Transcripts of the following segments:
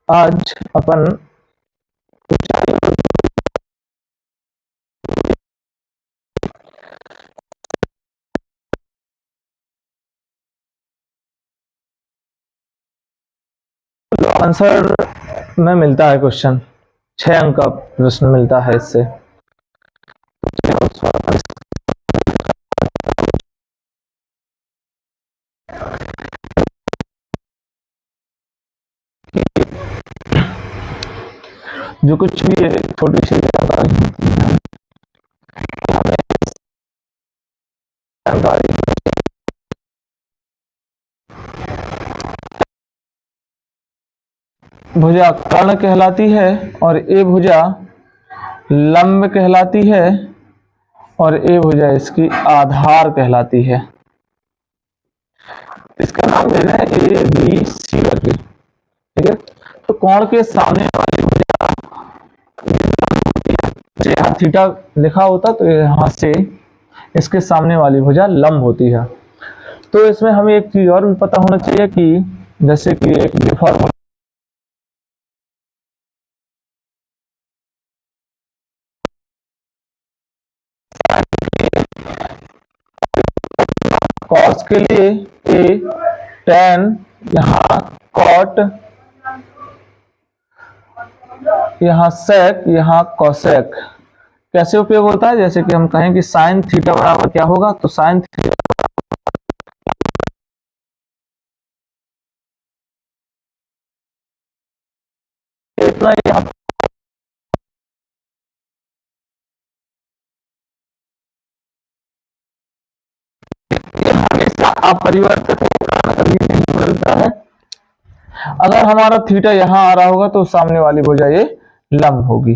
आज अपन आंसर में मिलता है क्वेश्चन, 6 अंक का प्रश्न मिलता है इससे। जो कुछ भी है छोटी सी जानकारी भुजा कर्ण कहलाती है और ए भुजा लंब कहलाती है और ए भुजा इसकी आधार कहलाती है। इसका नाम दे रहे हैं ए बी सी करके, ठीक है। तो कोण के सामने वाली भुजा, यहाँ थीटा लिखा होता तो यहाँ से इसके सामने वाली भुजा लंब होती है। तो इसमें हमें एक चीज और भी पता होना चाहिए कि जैसे कि एक फॉर्मूला कॉस के लिए ए tan, यहाँ कॉट, यहाँ सेक, यहाँ कोसेक कैसे उपयोग होता है। जैसे कि हम कहें कि साइन थीटा बराबर क्या होगा, तो साइन थीटा इतना हमेशा अपरिवर्तित कभी नहीं बदलता है। अगर हमारा थीटा यहाँ आ रहा होगा तो सामने वाली भुजा ये लंब होगी,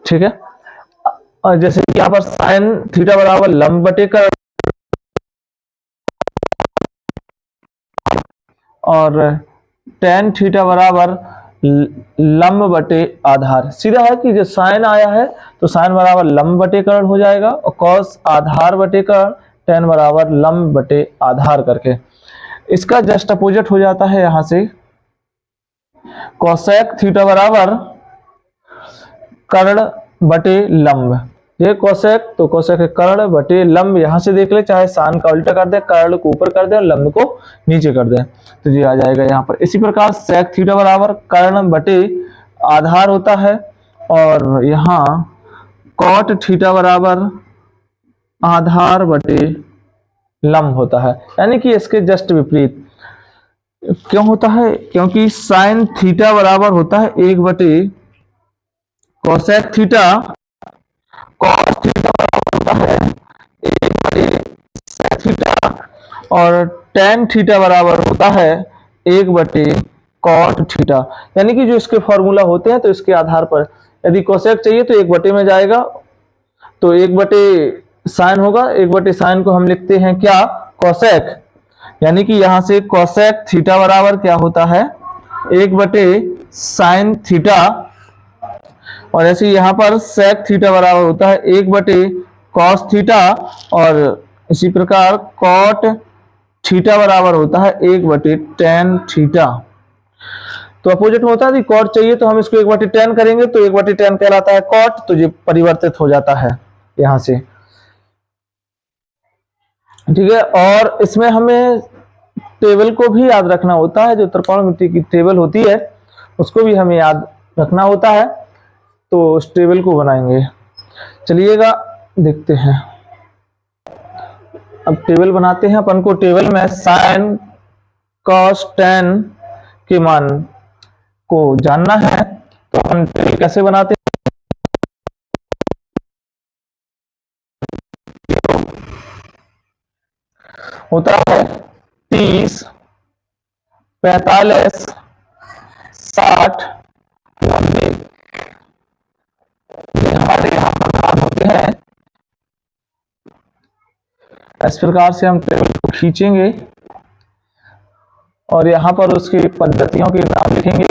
ठीक है। और जैसे कि यहाँ पर साइन थीटा बराबर लंब बटे कर और tan थीटा बराबर लंब बटे आधार, सीधा है कि जो साइन आया है तो साइन बराबर लंब बटे कर्ण हो जाएगा और कॉस आधार बटे कर्ण, tan बराबर लंब बटे आधार करके इसका जस्ट अपोजिट हो जाता है। यहां से कोसेक थीटा बराबर कर्ण बटे लंब, ये कोसेक तो कोसेक कर्ण बटे लंब, यहां से देख ले, चाहे साइन का उल्टा कर दे, कर्ण को ऊपर कर दे और लंब को नीचे कर दे तो ये आ जाएगा यहाँ पर। इसी प्रकार सेक थीटा बराबर कर्ण बटे आधार होता है और यहाँ कॉट थीटा बराबर आधार बटे लंब होता है, यानी कि इसके जस्ट विपरीत। क्यों होता है, क्योंकि साइन थीटा बराबर होता है 1 बटे कोसेक थीटा, कॉस थीटा बराबर होता है 1 बटे सेक थीटा और tan थीटा बराबर होता है 1 बटे कॉट थीटा। यानी कि जो इसके फॉर्मूला होते हैं तो इसके आधार पर यदि कोसेक चाहिए तो 1 बटे में जाएगा, तो 1 बटे साइन होगा, 1 बटे साइन को हम लिखते हैं क्या, कोसेक, यानी कि यहां से कोसेक थीटा बराबर क्या होता है 1 बटे साइन थीटा और ऐसे यहाँ पर सेक थीटा बराबर होता है 1 बटे कॉस थीटा और इसी प्रकार कॉट थीटा बराबर होता है 1 बटे tan थीटा। तो अपोजिट में होता है, कॉट चाहिए तो हम इसको 1 बटे tan करेंगे तो 1 बटे tan कहलाता है कॉट, तो ये परिवर्तित हो जाता है यहां से, ठीक है। और इसमें हमें टेबल को भी याद रखना होता है, जो त्रिकोणमिति की टेबल होती है उसको भी हमें याद रखना होता है, तो उस टेबल को बनाएंगे। चलिएगा देखते हैं, अब टेबल बनाते हैं। अपन को टेबल में साइन कॉस tan के मान को जानना है, तो हम टेबल कैसे बनाते हैं। होता है 30, 45, 60, 90, ये हमारे यहाँ पर मान होते हैं। इस प्रकार से हम टेबल को खींचेंगे और यहाँ पर उसकी पद्धतियों के नाम लिखेंगे।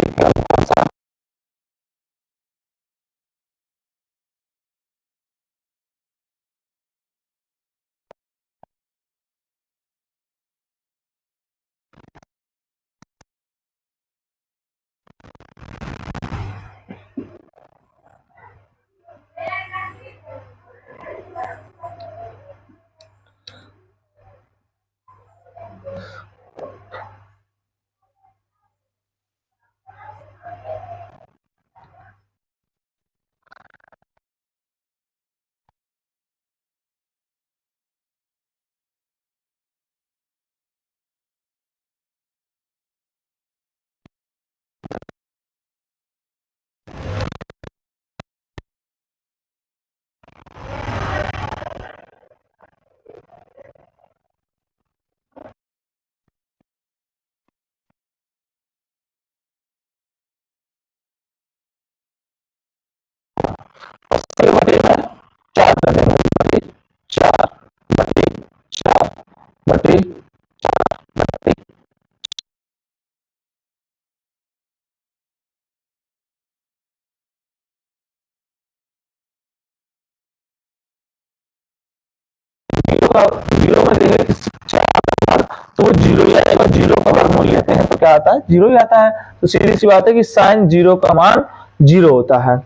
बटे जीरो में देंगे चार, तो वो जीरो ही आएगा, जीरो का वर्गमूल लेते हैं तो क्या आता है, जीरो ही आता है। तो सीधी सी बात है कि साइन जीरो का मान जीरो होता है।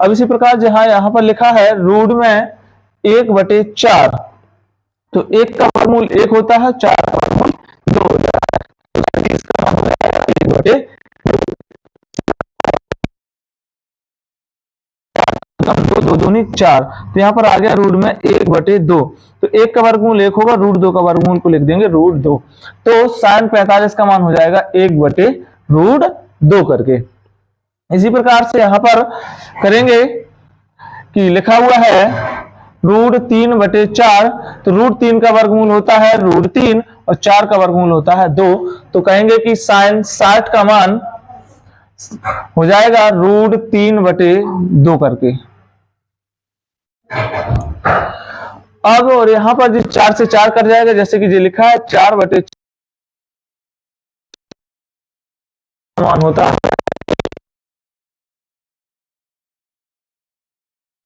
अब इसी प्रकार जहां यहां पर लिखा है रूट में 1/4, तो 1 का वर्गमूल 1 होता है, 4 का वर्गमूल 2 होता है, तो इसका मान हो जाएगा 1/2, दो दो दूनी 4, तो यहाँ पर आ गया रूट में 1/2, तो 1 का वर्गमूल 1 होगा, रूट 2 का वर्गमूल को लिख देंगे रूट 2, तो साइन 45 का मान हो जाएगा 1/√2 करके। इसी प्रकार से यहाँ पर करेंगे कि लिखा हुआ है रूट 3/4, तो रूट 3 का वर्गमूल होता है रूट 3 और 4 का वर्गमूल होता है 2, तो कहेंगे कि साइन 60 का मान हो जाएगा रूट 3/2 करके। अब और यहां पर जो 4 से 4 कट जाएगा, जैसे कि जो लिखा है 4/4 मान होता है।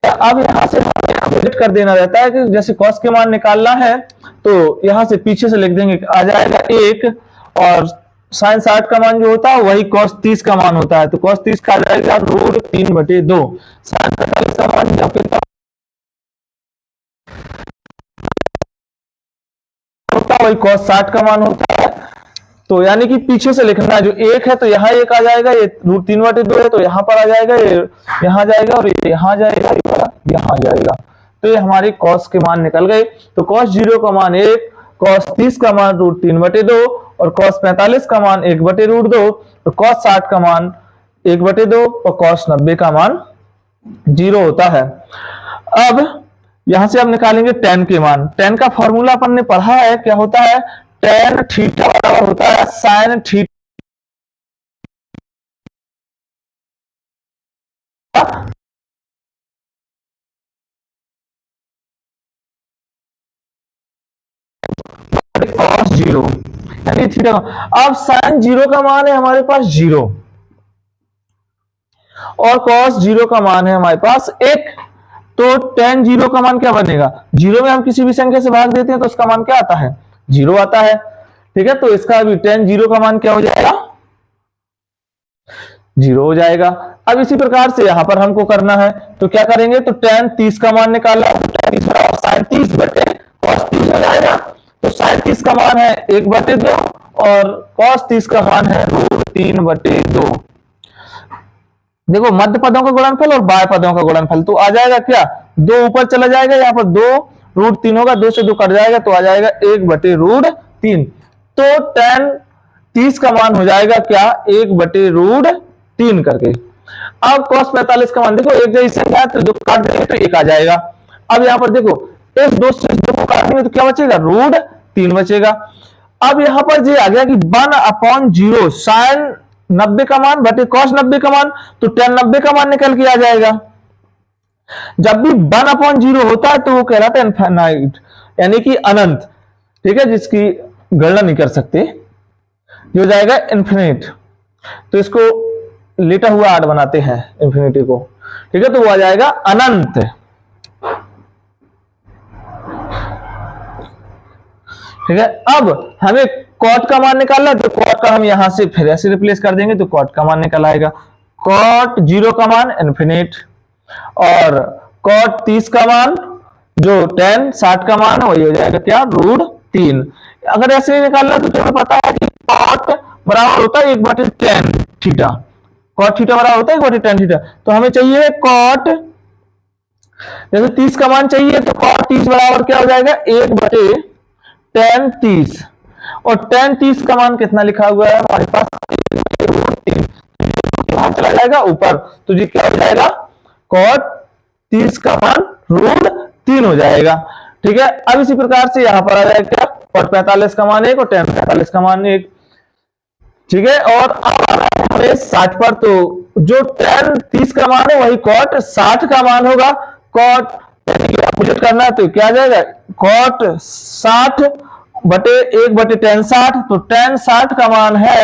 अब यहां से अपोजिट कर देना रहता है कि जैसे कॉस के मान निकालना है तो यहां से पीछे से लिख देंगे, आ जाएगा 1, और साइन 60 का मान जो होता है वही कॉस 30 का मान होता है, तो कॉस 30 का आ जाएगा रूट 3/2, साइन 45 का मान जब होता है वही कॉस 60 का मान होता है। तो यानी कि पीछे से लिखना है, जो 1 है तो यहाँ 1 आ जाएगा, ये रूट 3/2 है तो यहाँ पर आ जाएगा, ये यहाँ जाएगा और ये यहाँ जाएगा, यहाँ जाएगा, तो ये हमारी कॉस के मान निकल गए। तो कॉस 0 का मान 1, कॉस 30 का मान रूट 3/2 और कॉस 45 का मान 1/√2, और कॉस 60 का मान 1/2 और कॉस 90 का मान 0 होता है। अब यहां से हम निकालेंगे tan के मान। tan का फॉर्मूला अपन ने पढ़ा है, क्या होता है, tan थीटा बराबर होता है साइन थीटा cos 0, यानी थीटा। अब साइन 0 का मान है हमारे पास 0 और cos 0 का मान है हमारे पास 1, तो tan 0 का मान क्या बनेगा, 0 में हम किसी भी संख्या से भाग देते हैं तो उसका मान क्या आता है, 0 आता है, ठीक है। तो इसका भी tan 0 का मान क्या हो जाएगा, 0 हो जाएगा। अब इसी प्रकार से यहां पर हमको करना है तो क्या करेंगे, तो tan 30 का मान निकाला, tan 30 बराबर साइन 30 बटे cos 30 हो जाएगा, तो साइन 30 का मान है 1/2 और cos 30 का मान है रूट 3/2। देखो मध्य पदों का गुणनफल और बाह्य पदों का गुणनफल, तो आ जाएगा क्या, 2 ऊपर चला जाएगा, यहाँ पर 2 रूट 3 होगा, 2 से 2 कट जाएगा तो आ जाएगा 1/√3, तो tan 30 का मान हो जाएगा क्या, 1/√3 करके। अब cos 45 का मान देखो, एक जैसी संख्या है तो 2 काट देंगे तो 1 आ जाएगा। अब यहाँ पर देखो इस 2 से 2 को काट देंगे तो क्या बचेगा, रूट 3 बचेगा। अब यहाँ पर ये आ गया कि 1/0 साइन 90 का मान बटे cos 90 का मान, तो tan 90 का मान निकल के आ जाएगा। जब भी 1/0 होता है तो वो कहलाता है इनफाइनाइट, यानी कि अनंत, ठीक है, जिसकी गणना नहीं कर सकते, ये हो जाएगा इन्फिनिट। तो इसको लेटा हुआ आर्ट बनाते हैं इन्फिनिटी को, ठीक है, तो वो आ जाएगा अनंत, ठीक है। अब हमें कॉट का मान निकालना है तो कॉट का हम यहां से फिर ऐसे रिप्लेस कर देंगे तो कॉट का मान निकल आएगा, कॉट 0 का मान इन्फिनिट और कॉट 30 का मान जो tan 60 का मान है वही हो जाएगा क्या, रूट 3। अगर ऐसे निकालना तो तुम्हें पता है कि कॉट बराबर होता है 1/tan थीटा, कॉट थीटा बराबर होता है 1/tan थीटा, तो हमें चाहिए कॉट, जैसे 30 का मान चाहिए तो कॉट 30 बराबर क्या हो जाएगा, 1/tan 30, और tan 30 का मान कितना लिखा हुआ है हमारे पास, √3, चला जाएगा ऊपर, तो जी क्या हो जाएगा, कॉट 30 का मान √3 हो जाएगा, ठीक है। अब इसी प्रकार से यहां पर आ जाएगा क्या, कॉट 45 का मान 1 और tan 45 का मान 1, ठीक है। और अब हमें 60 पर, तो जो tan 30 का मान है वही कॉट 60 का मान होगा, कॉट अपोजिट करना है तो क्या आ जाएगा, कॉट 60 बटे 1/tan 60, तो tan 60 का मान है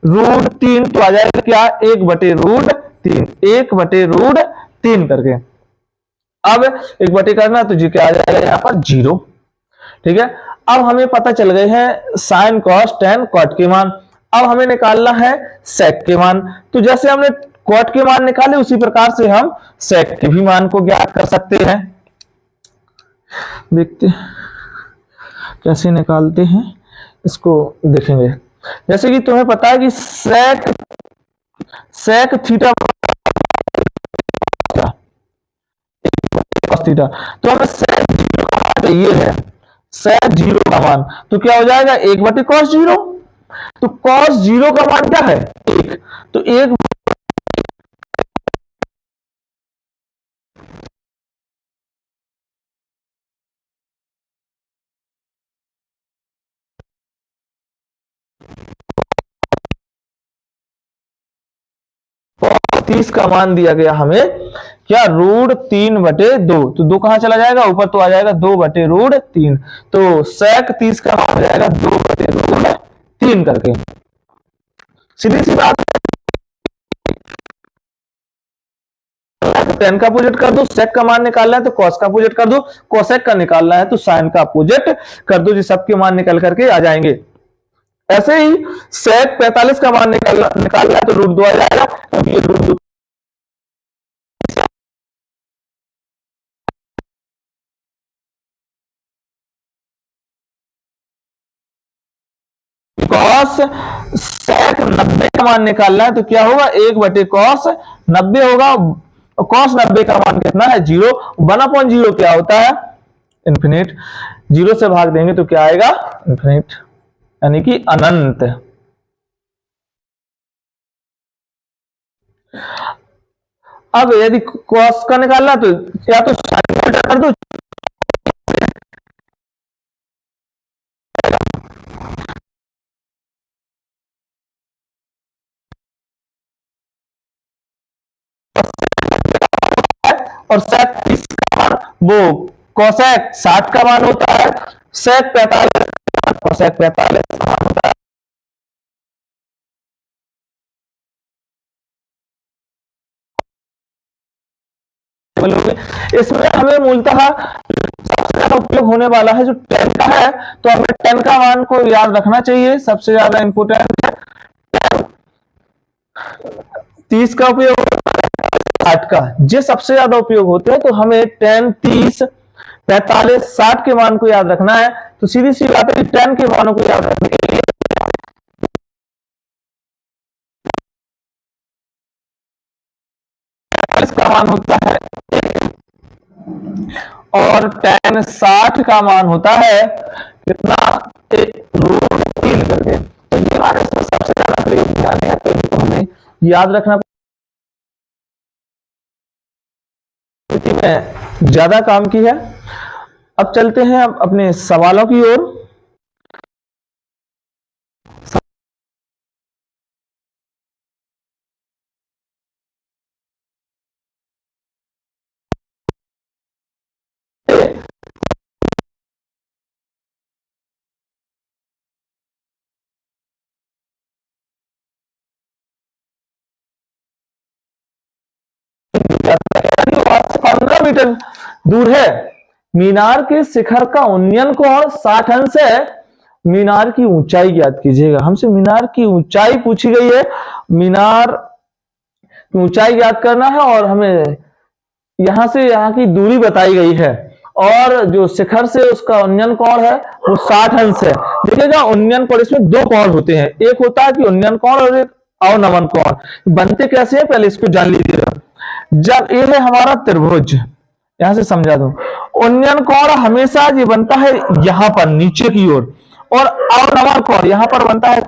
√3, तो आ जाएगा क्या 1/√3, 1/√3 करके। अब 1 करना तो जी क्या आ जाएगा यहाँ पर 0। ठीक है, अब हमें पता चल गए हैं साइन कॉस टेन कॉट के मान। अब हमें निकालना है सेक के मान। तो जैसे हमने कॉट के मान निकाले उसी प्रकार से हम सेक के भी मान को ज्ञात कर सकते हैं। देखते कैसे निकालते हैं इसको, देखेंगे। जैसे कि तुम्हें पता है कि सेक सेक थीटा कॉस थीटा, तो हमें सेक 0 का मान चाहिए है। सेक 0 का मान तो क्या हो जाएगा 1/cos 0। तो cos 0 का मान क्या है 1, तो 1 30 का मान दिया गया हमें क्या √3/2। तो 2 कहां चला जाएगा ऊपर, तो आ जाएगा 2/√3। तो सेक 30 का मान हो जाएगा 2/√3 करके। सीधी सी बात, टेन का अपोजिट कर दो, सेक का मान निकालना है तो कॉस का अपोजिट कर दो, कोसेक का निकालना है तो साइन का अपोजिट कर दो, जी सबके मान निकल करके आ जाएंगे। ऐसे ही सेक 45 का मान निकालना है तो √2 आ जाएगा। अब ये √2 कॉस सेक 90 का मान निकालना है तो क्या होगा 1/cos 90 होगा। cos 90 का मान कितना है 0। 1/0 क्या होता है इन्फिनिट। 0 से भाग देंगे तो क्या आएगा इन्फिनिट, यानी कि अनंत। अब यदि cos का निकालना तो या तो साइन का उल्टा कर दो, और सेक 30 का मान वो कोसेक 60 का मान होता है। सेक 45 कोसेक 45 का मान होता है। इसमें हमें मूलतः सबसे ज्यादा उपयोग होने वाला है जो टेन का है, तो हमें टेन का मान को याद रखना चाहिए, सबसे ज्यादा इंपोर्टेंट है। 30 का उपयोग 60 का, ये सबसे ज्यादा उपयोग होते हैं, तो हमें 10 30 45 60 के मान को याद रखना है। तो सीधी सी बात है कि 10 के मानों को याद रखने के लिए का मान होता है और tan 60 का मान होता है कितना √3 करके। तो ये हमारे सबसे ज्यादा प्रयोग में आने हैं, तो इनको हमें याद रखना में ज्यादा काम की है। अब चलते हैं अब अपने सवालों की ओर। से 15 मीटर दूर है। मीनार के शिखर का उन्नयन कोण 60 अंश है। मीनार की ऊंचाई ज्ञात कीजिएगा। हमसे मीनार की ऊंचाई पूछी गई है, मीनार की ऊंचाई ज्ञात करना है और हमें यहां से यहां की दूरी बताई गई है, और जो शिखर से उसका उन्नयन कोण है वो 60 अंश है। देखिएगा उन्नयन कोण, इसमें दो कोण होते हैं, एक होता है कि उन्नयन कोण और एक अवनमन कोण। बनते कैसे हैं पहले इसको जान लीजिएगा। जब ये है हमारा त्रिभुज, यहां से समझा दूं, उन्नयन कोण हमेशा ये बनता है यहां पर नीचे की ओर, और अवनमन कोण यहां पर बनता है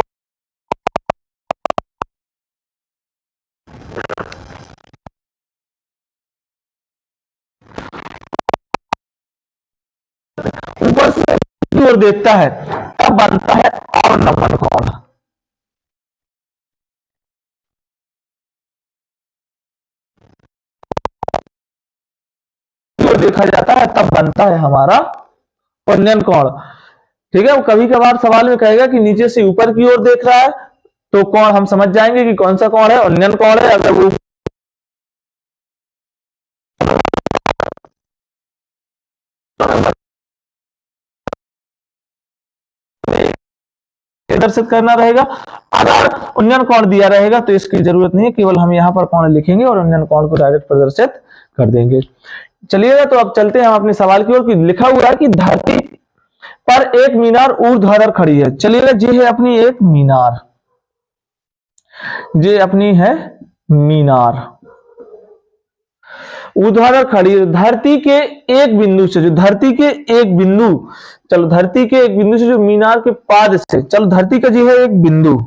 ऊपर से की ओर देखता है, तब बनता है अवनमन कोण। की ओर देखा जाता है तब बनता है हमारा उन्नयन कोण। ठीक है, कभी कभार सवाल में कहेगा कि नीचे से ऊपर की ओर देख रहा है तो कौन, हम समझ जाएंगे कि कौन सा कोण है, उन्नयन कोण है। अगर वो प्रदर्शित करना रहेगा। अगर उन्नयन कोण दिया रहेगा तो इसकी जरूरत नहीं है, केवल हम यहाँ पर कोण लिखेंगे और उन्नयन कोण को डायरेक्ट प्रदर्शित कर देंगे। चलिएगा, तो अब चलते हैं हम अपने सवाल की ओर। कि लिखा हुआ है कि धरती पर एक मीनार ऊर्ध्वाधर खड़ी है। चलिएगा, ये है अपनी एक मीनार, ये अपनी है मीनार ऊर्ध्वाधर खड़ी है। धरती के एक बिंदु से, जो धरती के एक बिंदु, चलो धरती के एक बिंदु से जो मीनार के पाद से, चलो धरती का जो है एक बिंदु,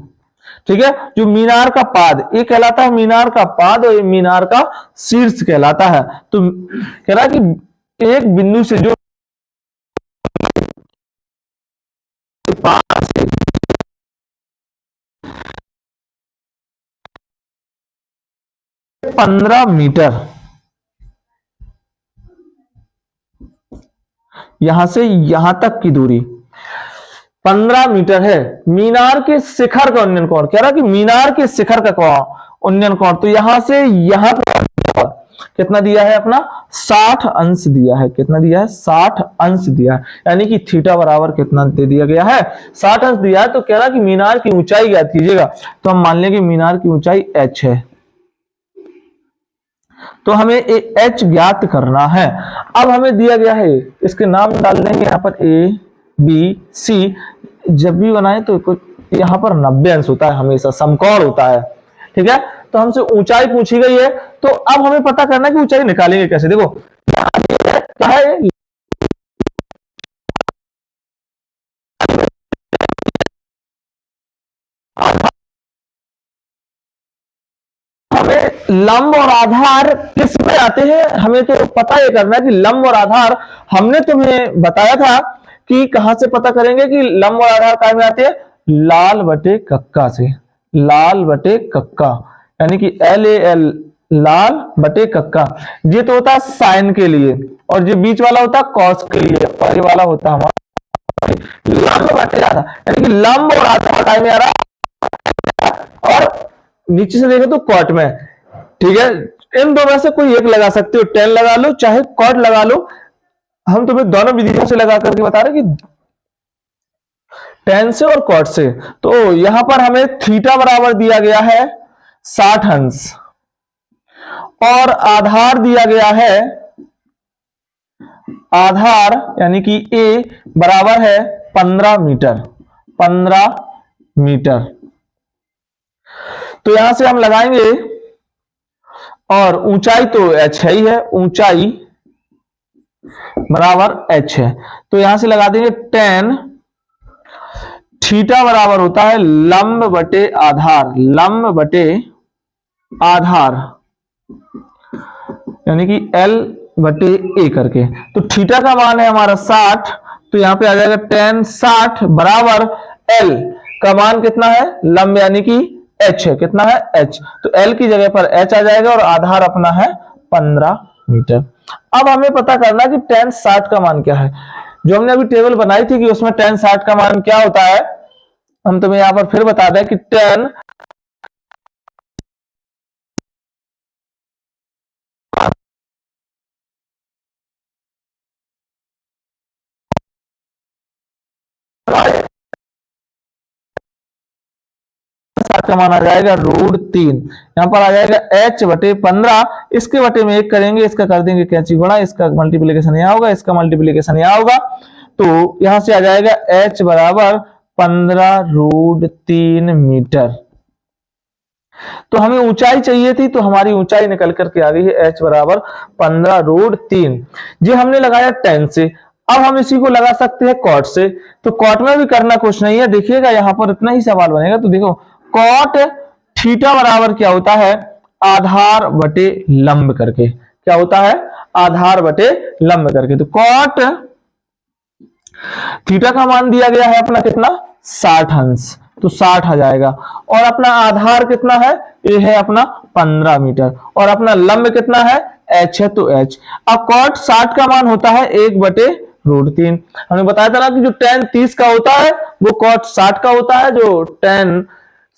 ठीक है, जो मीनार का पाद, ये कहलाता है मीनार का पाद और ये मीनार का शीर्ष कहलाता है। तो कह रहा है कि एक बिंदु से जो पाद से 15 मीटर, यहां से यहां तक की दूरी 15 मीटर है। मीनार के शिखर का उन्नयन कोण, कह रहा कि मीनार के शिखर का उन्नयन कोण, तो यहां से यहां पर कितना दिया है अपना 60 अंश दिया है। कितना दिया है? 60 अंश दिया है, यानी कि थीटा बराबर कितना दे दिया गया है? 60 अंश दिया है। तो कह रहा कि मीनार की ऊंचाई ज्ञात कीजिएगा, तो हम मान लेंगे मीनार की ऊंचाई h है, तो हमें h ज्ञात करना है। अब हमें दिया गया है, इसके नाम डाल देंगे यहाँ पर A B C। जब भी बनाए तो यहाँ पर 90 अंश होता है, हमेशा समकोण होता है, ठीक है। तो हमसे ऊंचाई पूछी गई है, तो अब हमें पता करना है कि ऊंचाई निकालेंगे कैसे। देखो क्या है, हमें लंब और आधार किस में आते हैं, हमें तो पता ये करना है कि लंब और आधार हमने तुम्हें बताया था कि कहां से पता करेंगे कि लंब और आधार काय में आते हैं, लाल बटे कक्का से। लाल बटे कक्का यानी कि LAL, लाल बटे कक्का। ये तो होता है साइन के लिए, और ये बीच वाला होता है कॉस के लिए, और ये वाला होता है हमारा लंब बटे आधार, यानी कि लंब और आधार काय में आ रहा है, और नीचे से देखें तो कॉट में, ठीक है। इन दो में से कोई एक लगा सकते हो, टेन लगा लो चाहे कॉट लगा लो। हम तुम्हें दोनों विधियों से लगा करके बता रहे कि टेन से और कॉट से। तो यहां पर हमें थीटा बराबर दिया गया है 60 अंश, और आधार दिया गया है, आधार यानी कि A बराबर है 15 मीटर। 15 मीटर, तो यहां से हम लगाएंगे, और ऊंचाई तो h है ही है, ऊंचाई बराबर h है, तो यहां से लगा देंगे 10। थीटा बराबर होता है लंब बटे आधार, लंब बटे आधार यानी कि L बटे A करके। तो थीटा का मान है हमारा 60, तो यहां पे आ जाएगा 10 60 बराबर L का मान कितना है, लंब यानी कि h है, कितना है h, तो L की जगह पर h आ जाएगा, और आधार अपना है 15 मीटर। अब हमें पता करना है कि tan 60 का मान क्या है। जो हमने अभी टेबल बनाई थी कि उसमें tan 60 का मान क्या होता है, हम तुम्हें यहां पर फिर बता दें कि tan का मान आ जाएगा √3, यहां पर आ जाएगा h बटे 15, इसके बटे में 1 करेंगे, इसका कर देंगे कैंची गुणा, इसका मल्टीप्लीकेशन यहां होगा, इसका मल्टीप्लीकेशन यहां होगा, तो यहां से आ जाएगा h बराबर 15√3 मीटर। तो हमें ऊंचाई चाहिए थी, तो हमारी ऊंचाई निकल करके आ गई है h बराबर 15√3। ये हमने लगाया tan से। अब हम इसी को लगा सकते हैं कॉट से, तो कॉट में भी करना कुछ नहीं है, देखिएगा यहां पर इतना ही सवाल बनेगा। तो देखो कॉट थीटा बराबर क्या होता है, आधार बटे लंब करके, क्या होता है, आधार बटे लंब करके। तो कॉट थीटा का मान दिया गया है अपना कितना, 60 अंश, तो 60 आ जाएगा, और अपना आधार कितना है, ये है अपना 15 मीटर, और अपना लंब कितना है, h है, तो h। अब कॉट 60 का मान होता है 1 बटे √3। हमने बताया था ना कि जो tan 30 का होता है वो cot 60 का होता है, जो tan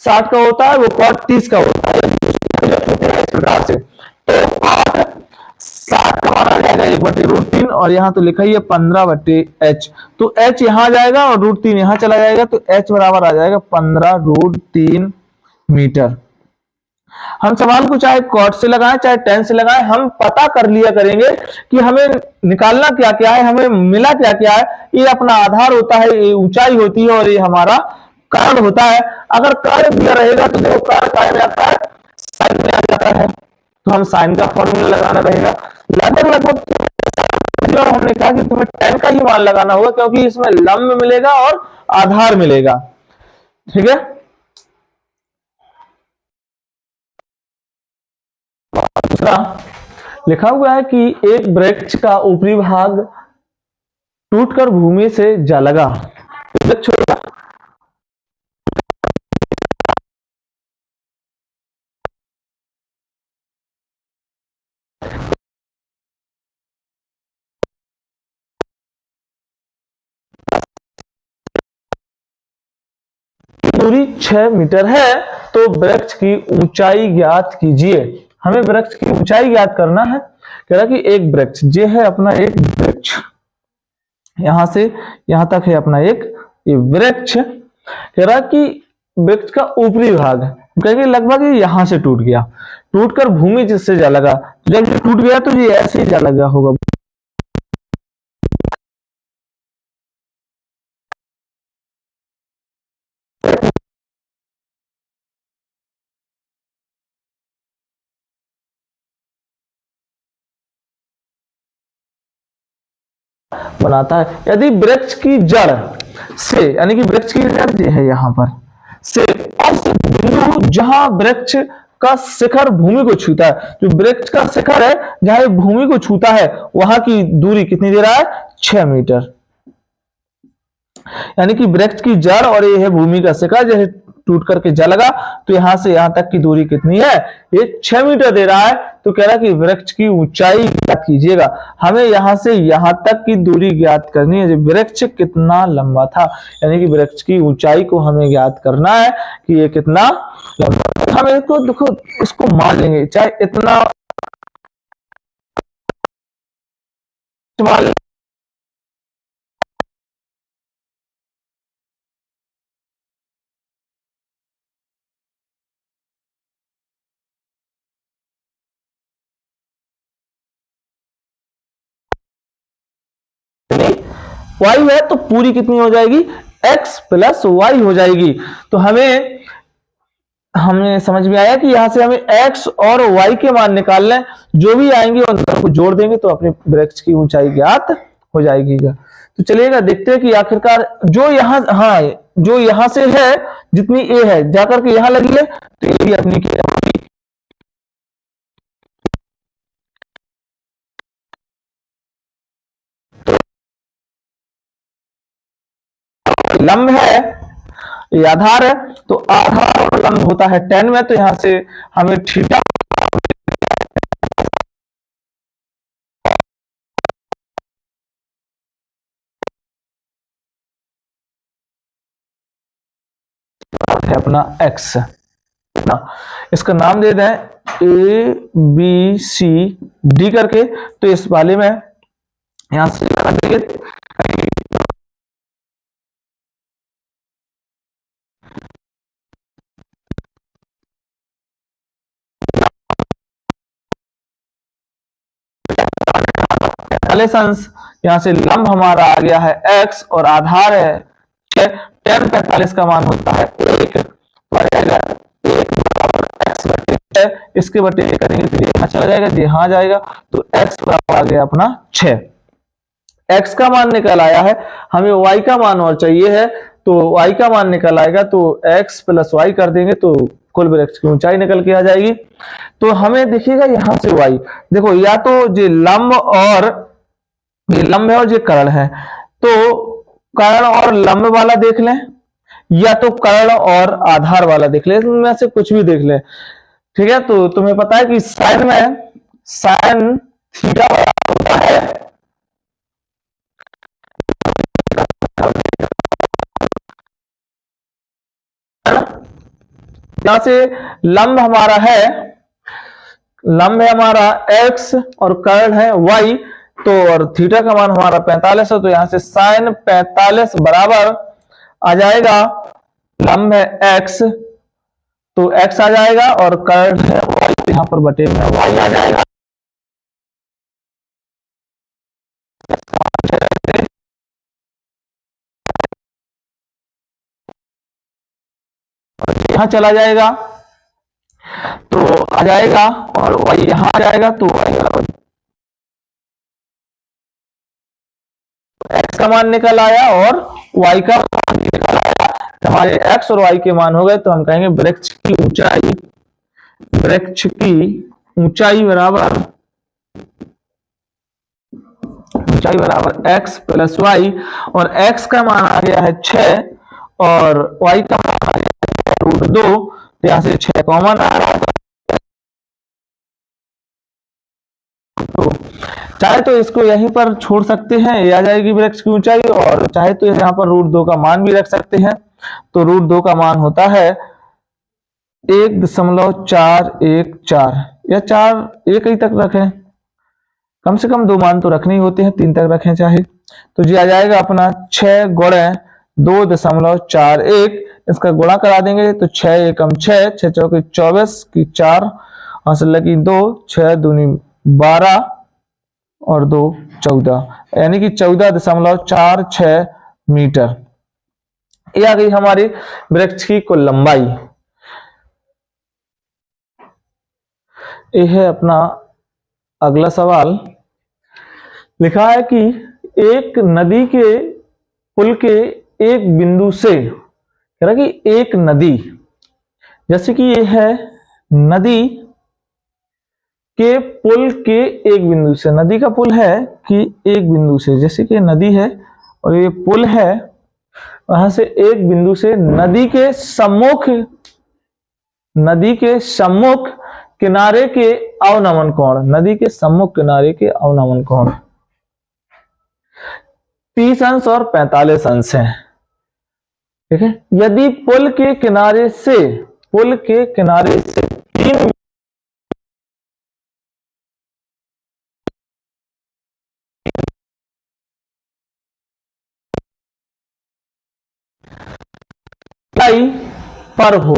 60 का होता है वो cot 30 का होता है। इस प्रकार से तो cot 60 का मान आ जाएगा 1/√3, और यहाँ तो लिखा ही है 15/h, तो h यहाँ जाएगा और √3 यहाँ चला जाएगा, तो h बराबर आ जाएगा 15√3 मीटर। हम सवाल को चाहे कॉट से लगाएं चाहे टेन से लगाएं, हम पता कर लिया करेंगे कि हमें निकालना क्या क्या है, हमें मिला क्या क्या है। ये अपना आधार होता है, ये ऊंचाई होती है, और ये हमारा कारण होता है। अगर कारण दिया रहेगा तो देखो कारण कहा जाता है, साइन में आ जाता है, तो हम साइन का फॉर्मूला लगाना रहेगा। लगभग लगभग और हमने कहा कि तुम्हें टेन का ही मान लगाना होगा, क्योंकि इसमें लंब मिलेगा और आधार मिलेगा। ठीक है, दूसरा लिखा हुआ है कि एक वृक्ष का ऊपरी भाग टूटकर भूमि से जा लगा। वृक्ष दूरी 6 मीटर है, तो वृक्ष की ऊंचाई ज्ञात कीजिए। हमें वृक्ष की ऊंचाई ज्ञात करना है। कह रहा कि एक वृक्ष, ये है अपना एक वृक्ष, यहां से यहां तक है अपना एक ये वृक्ष। कह रहा कि वृक्ष का ऊपरी भाग कहेंगे लगभग यहां से टूट गया, टूटकर भूमि जिससे जा लगा, जब ये टूट गया तो ये ऐसे ही जा लगा होगा। बनाता है। यदि वृक्ष की जड़ से, यानी कि वृक्ष की जड़ जो है यहां पर से, उस बिंदु जहां वृक्ष का शिखर भूमि को छूता है, जो वृक्ष का शिखर है जहां भूमि को छूता है, वहां की दूरी कितनी दे रहा है? 6 मीटर। यानी कि वृक्ष की जड़ और ये है भूमि का शिखर, जैसे टूट करके जा लगा, तो यहां से यहां तक की दूरी कितनी है? ये 6 मीटर दे रहा है। तो कह रहा है कि वृक्ष की ऊंचाई ज्ञात कीजिएगा। हमें यहां से यहां तक की दूरी ज्ञात करनी है, वृक्ष कितना लंबा था, यानी कि वृक्ष की ऊंचाई को हमें ज्ञात करना है कि ये कितना लंबा। हम इसको देखो, इसको मान लेंगे, चाहे इतना मान वाई है, तो पूरी कितनी हो जाएगी? x प्लस वाई हो जाएगी। तो हमें समझ में आया कि यहां से हमें x और y के मान निकालने, जो भी आएंगे उन दोनों को जोड़ देंगे तो अपने वृक्ष की ऊंचाई ज्ञात हो जाएगी। तो चलिएगा देखते हैं कि आखिरकार जो यहां, हाँ, जो यहां से है, जितनी a है जाकर के यहां लगी है, तो ये भी अपनी लंब है, ये आधार है, तो आधार और लंब होता है tan में, तो यहां से हमें थीटा है अपना x। इसका नाम दे दें A B C D करके, तो इस वाले में यहां से यहां से लंब हमारा आ गया है x और आधार है 10 45 का मान होता है 1, इसके बटे करेंगे तो यहाँ चला जाएगा, यहाँ जाएगा, तो x बराबर आ गया अपना 6। x का मान निकल आया है, हमें y का मान और चाहिए है, तो y का मान निकल आएगा, तो x प्लस वाई कर देंगे तो कुल वृक्ष की ऊंचाई निकल के आ जाएगी। तो हमें देखिएगा यहां से y, देखो या तो ये लंब और ये लंब है और ये कर्ण है, तो कर्ण और लंब वाला देख लें, या तो कर्ण और आधार वाला देख लें, इनमें से कुछ भी देख लें। ठीक है, तो तुम्हें पता है कि साइन में साइन थीटा होता है यहां से लंब हमारा है, लंब है हमारा x और कर्ण है y, तो और थीटा का मान हमारा 45 है, तो यहां से साइन 45 बराबर आ जाएगा, लंब है x तो x आ जाएगा और कर्ण है y, यहां पर बटे में y आ जाएगा। यहां चला जाएगा तो आ जाएगा और y यहां आ जाएगा, तो y बराबर x का मान निकल आया और y का मान निकल आया। हमारे x और y के मान हो गए, तो हम कहेंगे वृक्ष की ऊंचाई, वृक्ष की ऊंचाई बराबर, ऊंचाई बराबर x प्लस वाई, और x का मान आ गया है 6 और y का मान आ गया है √2, तो यहां से 6 कॉमन आ रहा है, तो चाहे तो इसको यहीं पर छोड़ सकते हैं, ये आ जाएगी वृक्ष की ऊंचाई, और चाहे तो यहाँ पर √2 का मान भी रख सकते हैं, तो √2 का मान होता है 1.414 या 4 एक ही तक रखें, कम से कम 2 मान तो रखने ही होते हैं, 3 तक रखें चाहे, तो जी आ जाएगा अपना 6 गुणे 2.41, इसका गुणा करा देंगे तो 6 एकम 6, 6 चौके 24 की 4 हासिल लगी 2, 6 दूनी 12 और 2 14, यानी कि 14.46 मीटर, ये आ गई हमारी वृक्ष की कुल लंबाई। ये है अपना अगला सवाल, लिखा है कि एक नदी के पुल के एक बिंदु से, कह रहा कि एक नदी, जैसे कि ये है नदी के पुल के एक बिंदु से, नदी का पुल है कि एक बिंदु से, जैसे कि नदी है और ये पुल है, वहां से एक बिंदु से नदी के सम्मुख, नदी के सम्मुख किनारे के अवनमन कोण, नदी के सम्मुख किनारे के अवनमन कोण 30 अंश और 45 अंश है, ठीक है। यदि पुल के किनारे से, पुल के किनारे से 3 पर हो,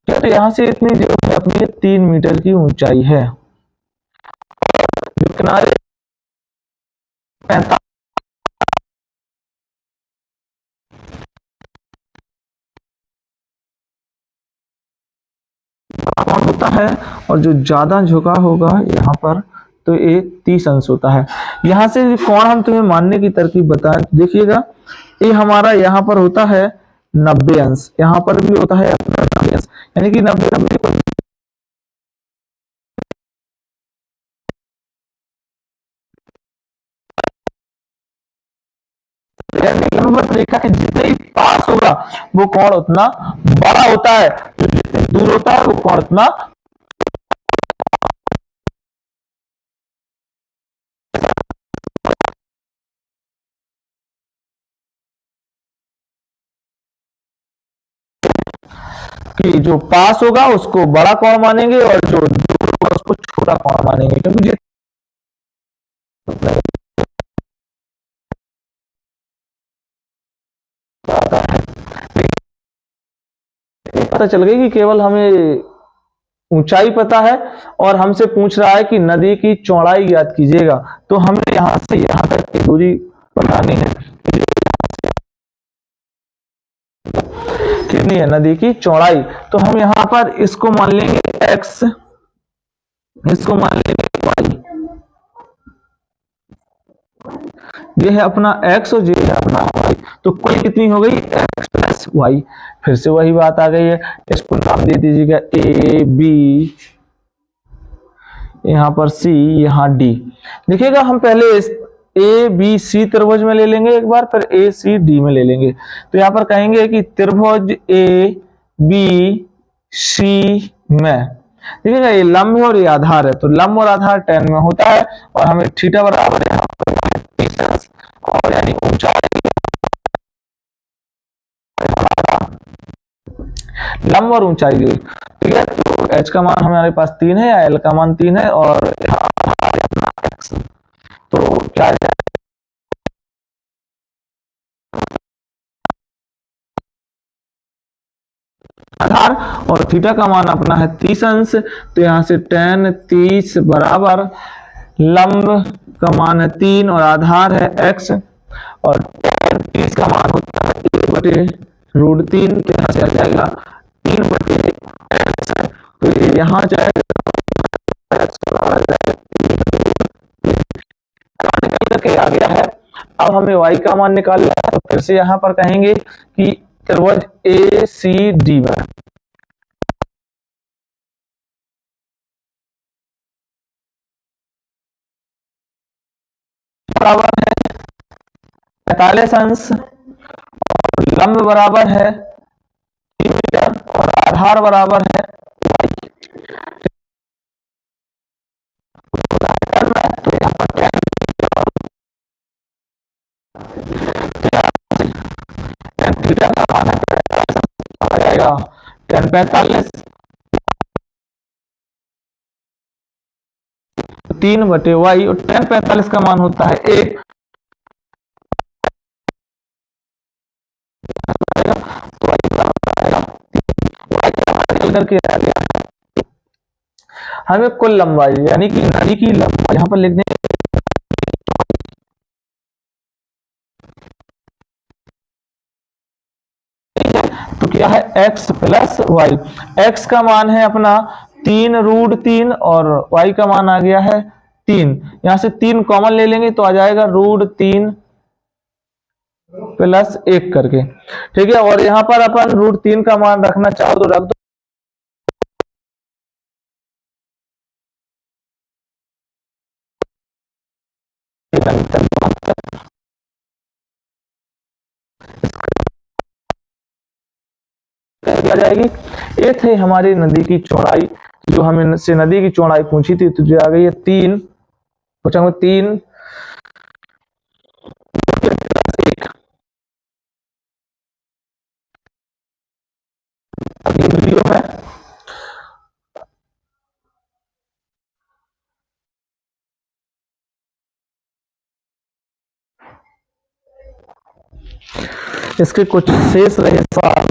तो यहां से इतनी जो है अपनी 3 मीटर की ऊंचाई है, जो किनारे 45 होता है, और जो ज्यादा झुका होगा यहाँ पर तो ये 30 अंश होता है। यहां से कौन हम तुम्हें मानने की तरकीब बताएं, देखिएगा ये हमारा यहाँ पर होता है 90 अंश, यहाँ पर भी होता है अपना 90 अंश, यानी कि 90 लंबवत रेखा के जितने ही पास होगा वो कोण उतना बड़ा होता है, तो जितने दूर होता है वो कोण उतना कि जो पास होगा उसको बड़ा कोण मानेंगे और जो दूर होगा उसको छोटा कोण मानेंगे, क्योंकि पता चल गई कि केवल हमें ऊंचाई पता है और हमसे पूछ रहा है कि नदी की चौड़ाई ज्ञात कीजिएगा, तो हमें यहां से यहां तक की दूरी बतानी है, कितनी है नदी की चौड़ाई, तो हम यहां पर इसको मान लेंगे x, इसको मान लेंगे y, ये है अपना x और ये है अपना y, तो कुल कितनी हो गई x प्लस वाई। फिर से वही बात आ गई है, इसको नाम दे दीजिएगा a b, यहां पर c, यहां d। देखिएगा हम पहले ए बी सी त्रिभुज में ले लेंगे एक बार, फिर ए सी डी में ले लेंगे, तो यहां पर कहेंगे कि त्रिभुज ए बी सी में, देखिएगा ये लंब है और ये आधार है, तो लंब और आधार tan में होता है, और हमें थीटा बराबर यहाँ पर 30 और यानी ऊंचाई लंब और ऊंचाई दी हुई। ठीक है, तो h का मान हमारे पास 3 है, या l का मान 3 है, और यहाँ अपना x, तो क्या आ जाएगा, आधार, और थीटा का मान अपना है 30 अंश, तो यहाँ से tan 30 बराबर लंब का मान है 3 और आधार है x, और tan 30 का मान होता है 1/√3, तो यहाँ से आ जाएगा 3/x, तो ये यहाँ जाएगा निकल करके आ गया है। अब हमें y का मान निकालना है, तो फिर से यहाँ पर कहेंगे कि त्रिभुज ACD में बराबर है 45 अंश, लंब बराबर है 3 मीटर, और आधार बराबर है तो यहाँ पर tan थीटा का मान आ जाएगा tan 45, 3/y, और tan 45 का मान होता है 1, तो y का मान निकल करके आ गया। हमें कुल लंबाई यानी कि नदी की लंबाई यहाँ पर लिखने, तो क्या है x प्लस वाई, x का मान है अपना 3√3 और y का मान आ गया है 3, यहाँ से 3 कॉमन ले लेंगे तो आ जाएगा √3 प्लस 1 करके। ठीक है, और यहाँ पर अपन √3 का मान रखना चाहो तो रख दो, कर दिया जाएगी। ये थे हमारी नदी की चौड़ाई, जो हमें से नदी की चौड़ाई पूछी थी, तो जो आ गई है 3, पूछा 3 वीडियो में इसके कुछ शेष रहे सवाल